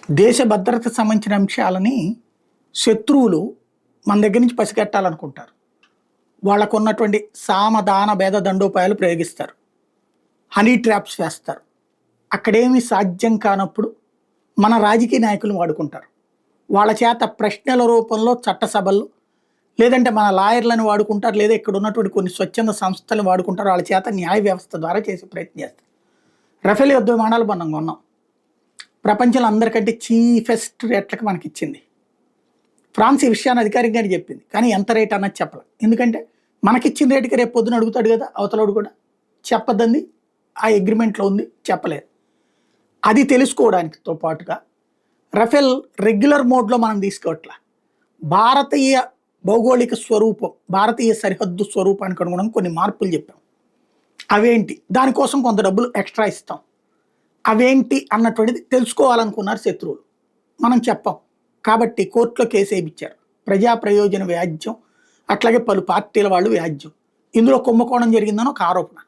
దేశ భద్రతకు సంబంధించిన అంశాలని శత్రువులు మన దగ్గర నుంచి పసిగట్టాలనుకుంటారు. వాళ్ళకున్నటువంటి సామదాన భేద దండోపాయాలు ప్రయోగిస్తారు. హనీ ట్రాప్స్ వేస్తారు. అక్కడేమి సాధ్యం కానప్పుడు మన రాజకీయ నాయకులు వాడుకుంటారు. వాళ్ళ చేత ప్రశ్నల రూపంలో చట్టసభల్లో లేదంటే మన లాయర్లను వాడుకుంటారు, లేదా ఇక్కడ ఉన్నటువంటి కొన్ని స్వచ్ఛంద సంస్థలను వాడుకుంటారు. వాళ్ళ చేత న్యాయ వ్యవస్థ ద్వారా చేసే ప్రయత్నం చేస్తారు. రఫేల్ యుద్ధ విమానాలు మనం కొన్నాం. ప్రపంచంలో అందరికంటే చీఫెస్ట్ రేట్లకు మనకి ఇచ్చింది. ఫ్రాన్స్ ఈ విషయాన్ని అధికారికంగానే చెప్పింది, కానీ ఎంత రేట్ అన్నది చెప్పలేదు. ఎందుకంటే మనకిచ్చిన రేటుకి రేపు పొద్దున అడుగుతాడు కదా అవతలోడు కూడా. చెప్పద్దంది ఆ అగ్రిమెంట్లో ఉంది, చెప్పలేదు. అది తెలుసుకోవడానికితో పాటుగా రఫేల్ రెగ్యులర్ మోడ్లో మనం తీసుకోవట్లా. భారతీయ భౌగోళిక స్వరూపం, భారతీయ సరిహద్దు స్వరూపానికి అనుగుణంగా కొన్ని మార్పులు చెప్పాం. అవేంటి, దానికోసం కొంత డబ్బులు ఎక్స్ట్రా ఇస్తాం. అవేంటి అన్నటువంటిది తెలుసుకోవాలనుకున్నారు శత్రువులు. మనం చెప్పాం కాబట్టి కోర్టులో కేసు వేయించారు. ప్రజా ప్రయోజన వ్యాజ్యం, అట్లాగే పలు పార్టీల వాళ్ళు వ్యాజ్యం. ఇందులో కుంభకోణం జరిగిందని ఒక ఆరోపణ.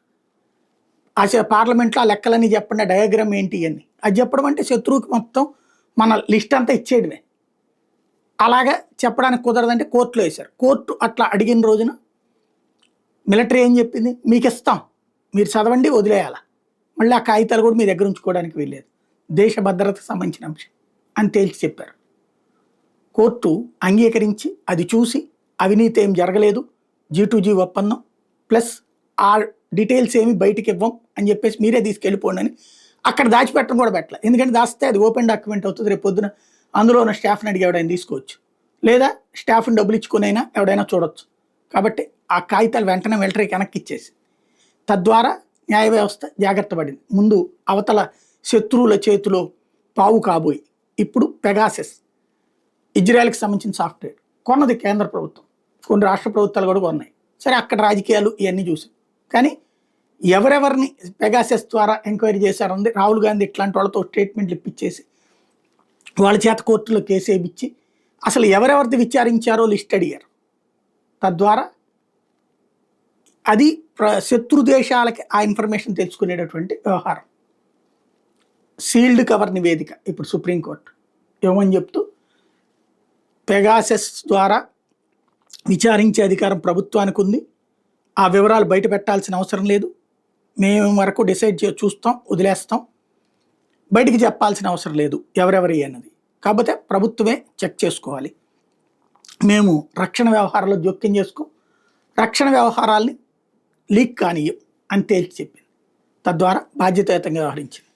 పార్లమెంట్లో ఆ లెక్కలన్నీ చెప్పండి, డయాగ్రామ్ ఏంటి అని. అది చెప్పడం అంటే శత్రువుకి మొత్తం మన లిస్ట్ అంతా ఇచ్చేయడమే. అలాగా చెప్పడానికి కుదరదంటే కోర్టులో వేశారు. కోర్టు అట్లా అడిగిన రోజున మిలిటరీ ఏం చెప్పింది, మీకు ఇస్తాం, మీరు చదవండి, వదిలేయాల. మళ్ళీ ఆ కాగితాలు కూడా మీ దగ్గర ఉంచుకోవడానికి వీల్లేదు, దేశ భద్రతకు సంబంధించిన అంశం అని తేల్చి చెప్పారు. కోర్టు అంగీకరించి అది చూసి అవినీతి ఏం జరగలేదు, G2G ఒప్పందం ప్లస్ ఆ డీటెయిల్స్ ఏమి బయటికి ఇవ్వం అని చెప్పేసి మీరే తీసుకెళ్ళిపోండి అని అక్కడ దాచిపెట్టడం కూడా పెట్టలేదు. ఎందుకంటే దాస్తే అది ఓపెన్ డాక్యుమెంట్ అవుతుంది. రేపు పొద్దున అందులో ఉన్న స్టాఫ్ని అడిగి ఎవడైనా తీసుకోవచ్చు, లేదా స్టాఫ్ని డబ్బులు ఇచ్చుకునైనా ఎవడైనా చూడొచ్చు. కాబట్టి ఆ కాగితాలు వెంటనే మిలిటరీకి వెనక్కి ఇచ్చేసి తద్వారా న్యాయ వ్యవస్థ జాగ్రత్త పడింది. ముందు అవతల శత్రువుల చేతిలో పావు కాబోయి ఇప్పుడు పెగాసెస్ ఇజ్రాయెల్కి సంబంధించిన సాఫ్ట్వేర్ కొన్నది కేంద్ర ప్రభుత్వం, కొన్ని రాష్ట్ర ప్రభుత్వాలు కూడా కొన్నాయి. సరే, అక్కడ రాజకీయాలు ఇవన్నీ చూసాం. కానీ ఎవరెవరిని పెగాసెస్ ద్వారా ఎంక్వైరీ చేశారంది రాహుల్ గాంధీ ఇట్లాంటి వాళ్ళతో స్టేట్మెంట్లు ఇప్పించేసి వాళ్ళ చేత కోర్టులో కేసు వేయించి అసలు ఎవరెవరిది విచారించారో లిస్ట్ అడిగారు. తద్వారా అది శత్రు దేశాలకి ఆ ఇన్ఫర్మేషన్ తెలుసుకునేటటువంటి వ్యవహారం. సీల్డ్ కవర్ నివేదిక ఇప్పుడు సుప్రీంకోర్టు ఏమని చెప్తూ, పెగాసెస్ ద్వారా విచారించే అధికారం ప్రభుత్వానికి ఉంది, ఆ వివరాలు బయట పెట్టాల్సిన అవసరం లేదు, మేము వరకు డిసైడ్ చూస్తాం, వదిలేస్తాం, బయటికి చెప్పాల్సిన అవసరం లేదు ఎవరెవరి అన్నది. కాకపోతే ప్రభుత్వమే చెక్ చేసుకోవాలి. మేము రక్షణ వ్యవహారాల్లో జోక్యం చేసుకో, రక్షణ వ్యవహారాల్ని లీక్ కానియం అని తేల్చి చెప్పింది. తద్వారా బాధ్యతాయుతంగా వ్యవహరించింది.